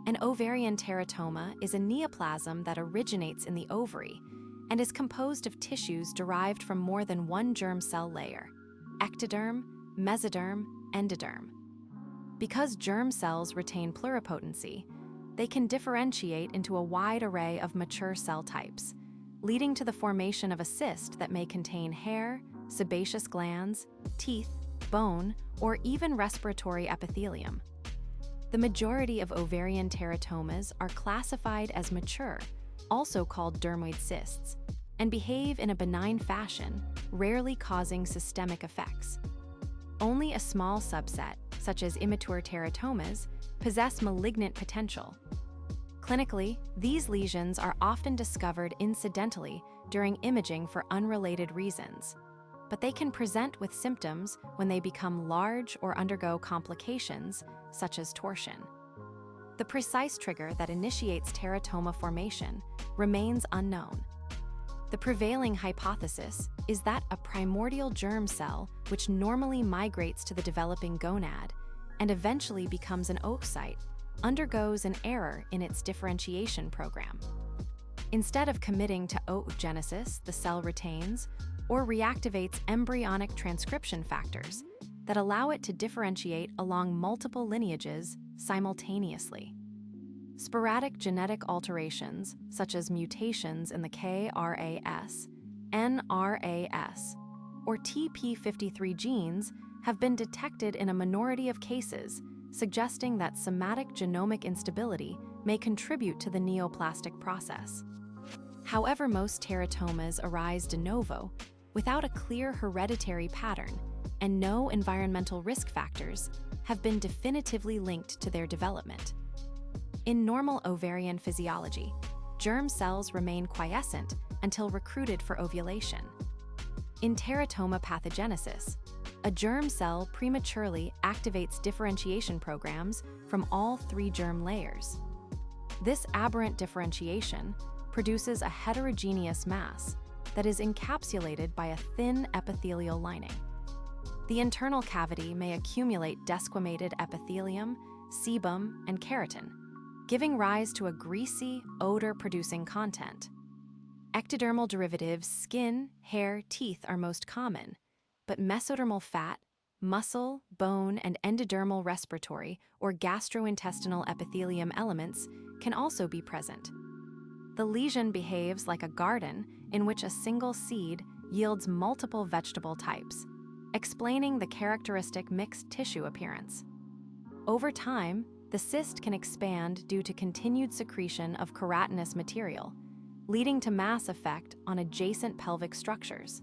An ovarian teratoma is a neoplasm that originates in the ovary and is composed of tissues derived from more than one germ cell layer: ectoderm, mesoderm, endoderm. Because germ cells retain pluripotency, they can differentiate into a wide array of mature cell types, leading to the formation of a cyst that may contain hair, sebaceous glands, teeth, bone, or even respiratory epithelium. The majority of ovarian teratomas are classified as mature, also called dermoid cysts, and behave in a benign fashion, rarely causing systemic effects. Only a small subset, such as immature teratomas, possess malignant potential. Clinically, these lesions are often discovered incidentally during imaging for unrelated reasons, but they can present with symptoms when they become large or undergo complications, such as torsion. The precise trigger that initiates teratoma formation remains unknown. The prevailing hypothesis is that a primordial germ cell, which normally migrates to the developing gonad and eventually becomes an oocyte, undergoes an error in its differentiation program. Instead of committing to oogenesis, the cell retains or reactivates embryonic transcription factors that allow it to differentiate along multiple lineages simultaneously. Sporadic genetic alterations, such as mutations in the KRAS, NRAS, or TP53 genes, have been detected in a minority of cases, suggesting that somatic genomic instability may contribute to the neoplastic process. However, most teratomas arise de novo without a clear hereditary pattern, and no environmental risk factors have been definitively linked to their development. In normal ovarian physiology, germ cells remain quiescent until recruited for ovulation. In teratoma pathogenesis, a germ cell prematurely activates differentiation programs from all three germ layers. This aberrant differentiation produces a heterogeneous mass that is encapsulated by a thin epithelial lining. The internal cavity may accumulate desquamated epithelium, sebum, and keratin, giving rise to a greasy, odor-producing content. Ectodermal derivatives, skin, hair, teeth are most common, but mesodermal fat, muscle, bone, and endodermal respiratory or gastrointestinal epithelium elements can also be present. The lesion behaves like a garden in which a single seed yields multiple vegetable types, explaining the characteristic mixed tissue appearance. Over time, the cyst can expand due to continued secretion of keratinous material, leading to mass effect on adjacent pelvic structures.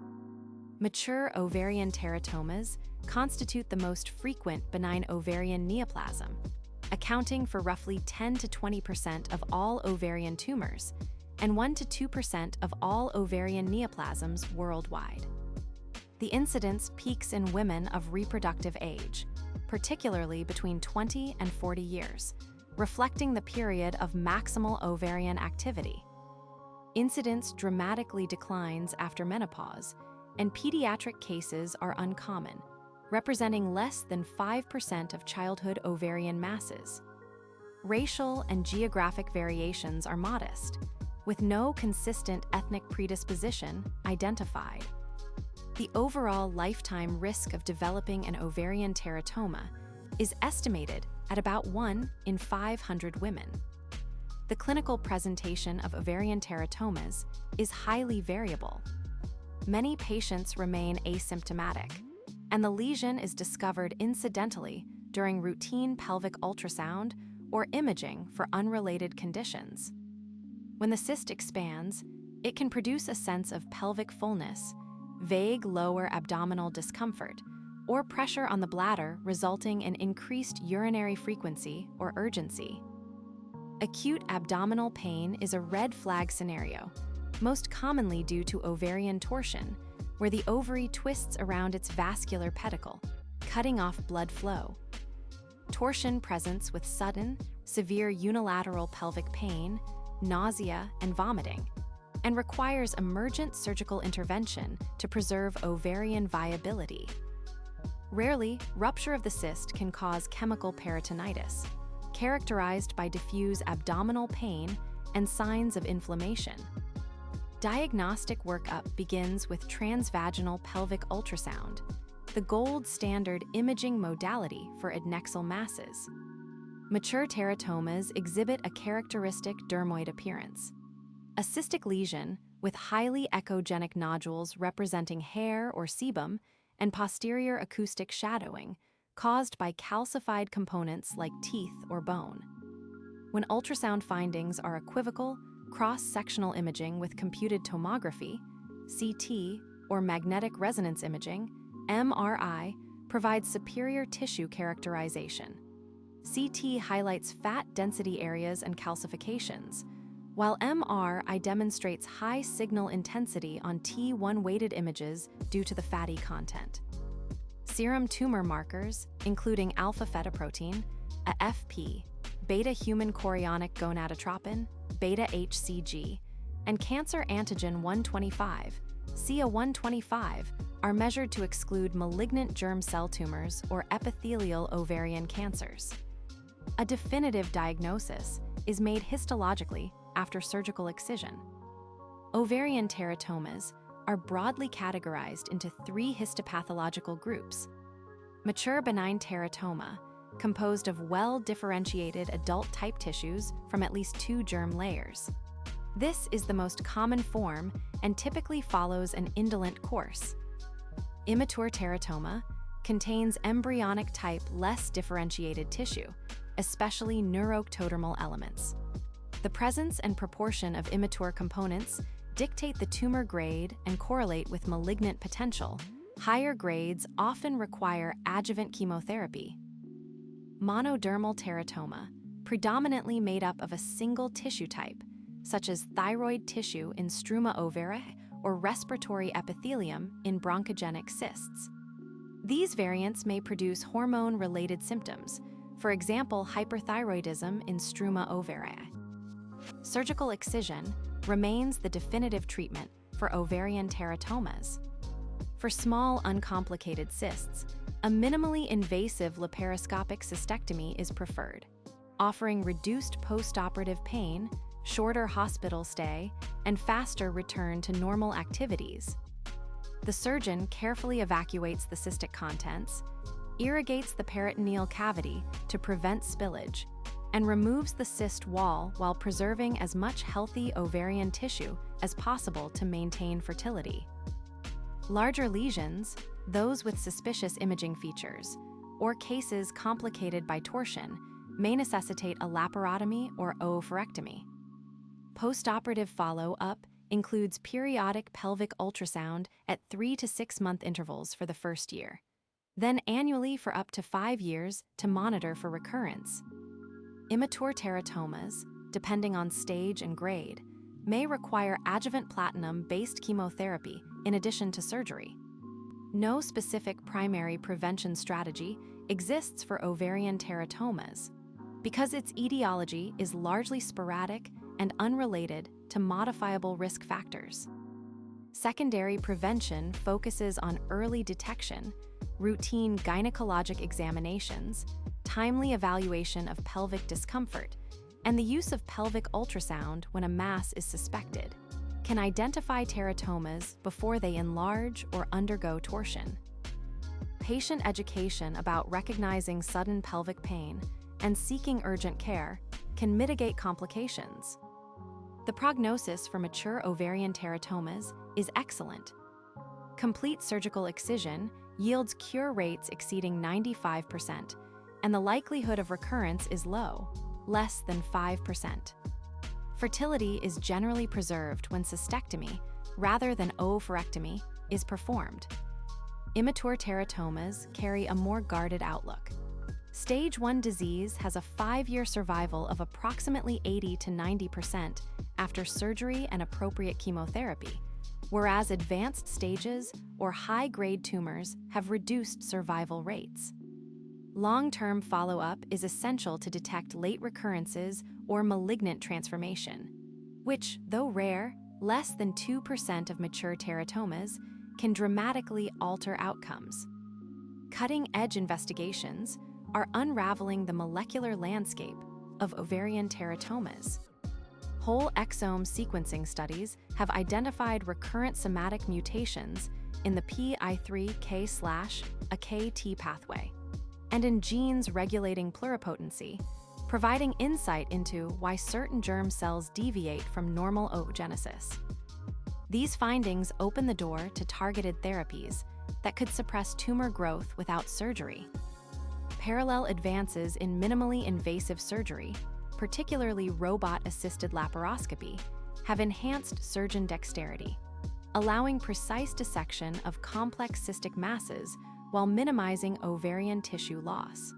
Mature ovarian teratomas constitute the most frequent benign ovarian neoplasm, accounting for roughly 10 to 20% of all ovarian tumors and 1 to 2% of all ovarian neoplasms worldwide. The incidence peaks in women of reproductive age, particularly between 20 and 40 years, reflecting the period of maximal ovarian activity. Incidence dramatically declines after menopause, and pediatric cases are uncommon, representing less than 5% of childhood ovarian masses. Racial and geographic variations are modest, with no consistent ethnic predisposition identified. The overall lifetime risk of developing an ovarian teratoma is estimated at about 1 in 500 women. The clinical presentation of ovarian teratomas is highly variable. Many patients remain asymptomatic, and the lesion is discovered incidentally during routine pelvic ultrasound or imaging for unrelated conditions. When the cyst expands, it can produce a sense of pelvic fullness, vague lower abdominal discomfort, or pressure on the bladder resulting in increased urinary frequency or urgency. Acute abdominal pain is a red flag scenario, most commonly due to ovarian torsion, where the ovary twists around its vascular pedicle, cutting off blood flow. Torsion presents with sudden, severe unilateral pelvic pain, nausea, and vomiting, and requires emergent surgical intervention to preserve ovarian viability. Rarely, rupture of the cyst can cause chemical peritonitis, characterized by diffuse abdominal pain and signs of inflammation. Diagnostic workup begins with transvaginal pelvic ultrasound, the gold standard imaging modality for adnexal masses. Mature teratomas exhibit a characteristic dermoid appearance. A cystic lesion with highly echogenic nodules representing hair or sebum and posterior acoustic shadowing caused by calcified components like teeth or bone. When ultrasound findings are equivocal, cross-sectional imaging with computed tomography, CT, or magnetic resonance imaging, MRI, provides superior tissue characterization. CT highlights fat density areas and calcifications, while MRI demonstrates high signal intensity on T1-weighted images due to the fatty content. Serum tumor markers, including alpha-fetoprotein, AFP, beta-human chorionic gonadotropin, beta-HCG, and cancer antigen 125, CA125, are measured to exclude malignant germ cell tumors or epithelial ovarian cancers. A definitive diagnosis is made histologically after surgical excision. Ovarian teratomas are broadly categorized into 3 histopathological groups. Mature benign teratoma, composed of well-differentiated adult-type tissues from at least 2 germ layers. This is the most common form and typically follows an indolent course. Immature teratoma contains embryonic-type less differentiated tissue, especially neuroectodermal elements. The presence and proportion of immature components dictate the tumor grade and correlate with malignant potential. Higher grades often require adjuvant chemotherapy. Monodermal teratoma, predominantly made up of a single tissue type, such as thyroid tissue in struma ovariae or respiratory epithelium in bronchogenic cysts. These variants may produce hormone-related symptoms, for example, hyperthyroidism in struma ovariae. Surgical excision remains the definitive treatment for ovarian teratomas. For small, uncomplicated cysts, a minimally invasive laparoscopic cystectomy is preferred, offering reduced postoperative pain, shorter hospital stay, and faster return to normal activities. The surgeon carefully evacuates the cystic contents, irrigates the peritoneal cavity to prevent spillage, and removes the cyst wall while preserving as much healthy ovarian tissue as possible to maintain fertility. Larger lesions, those with suspicious imaging features, or cases complicated by torsion, may necessitate a laparotomy or oophorectomy. Postoperative follow-up includes periodic pelvic ultrasound at 3 to 6 month intervals for the first year, then annually for up to 5 years to monitor for recurrence. Immature teratomas, depending on stage and grade, may require adjuvant platinum-based chemotherapy in addition to surgery. No specific primary prevention strategy exists for ovarian teratomas because its etiology is largely sporadic and unrelated to modifiable risk factors. Secondary prevention focuses on early detection, routine gynecologic examinations, timely evaluation of pelvic discomfort, and the use of pelvic ultrasound when a mass is suspected can identify teratomas before they enlarge or undergo torsion. Patient education about recognizing sudden pelvic pain and seeking urgent care can mitigate complications. The prognosis for mature ovarian teratomas is excellent. Complete surgical excision yields cure rates exceeding 95%, and the likelihood of recurrence is low, less than 5%. Fertility is generally preserved when cystectomy, rather than oophorectomy, is performed. Immature teratomas carry a more guarded outlook. Stage 1 disease has a 5-year survival of approximately 80 to 90% after surgery and appropriate chemotherapy, whereas advanced stages or high-grade tumors have reduced survival rates. Long-term follow-up is essential to detect late recurrences or malignant transformation, which, though rare, less than 2% of mature teratomas, can dramatically alter outcomes. Cutting-edge investigations are unraveling the molecular landscape of ovarian teratomas. Whole exome sequencing studies have identified recurrent somatic mutations in the PI3K/AKT pathway and in genes regulating pluripotency, providing insight into why certain germ cells deviate from normal oogenesis. These findings open the door to targeted therapies that could suppress tumor growth without surgery. Parallel advances in minimally invasive surgery, particularly robot-assisted laparoscopy, have enhanced surgeon dexterity, allowing precise dissection of complex cystic masses while minimizing ovarian tissue loss.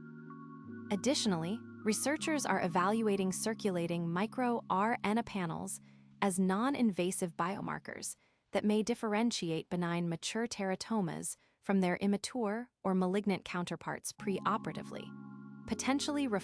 Additionally, researchers are evaluating circulating micro-RNA panels as non-invasive biomarkers that may differentiate benign mature teratomas from their immature or malignant counterparts preoperatively, potentially refining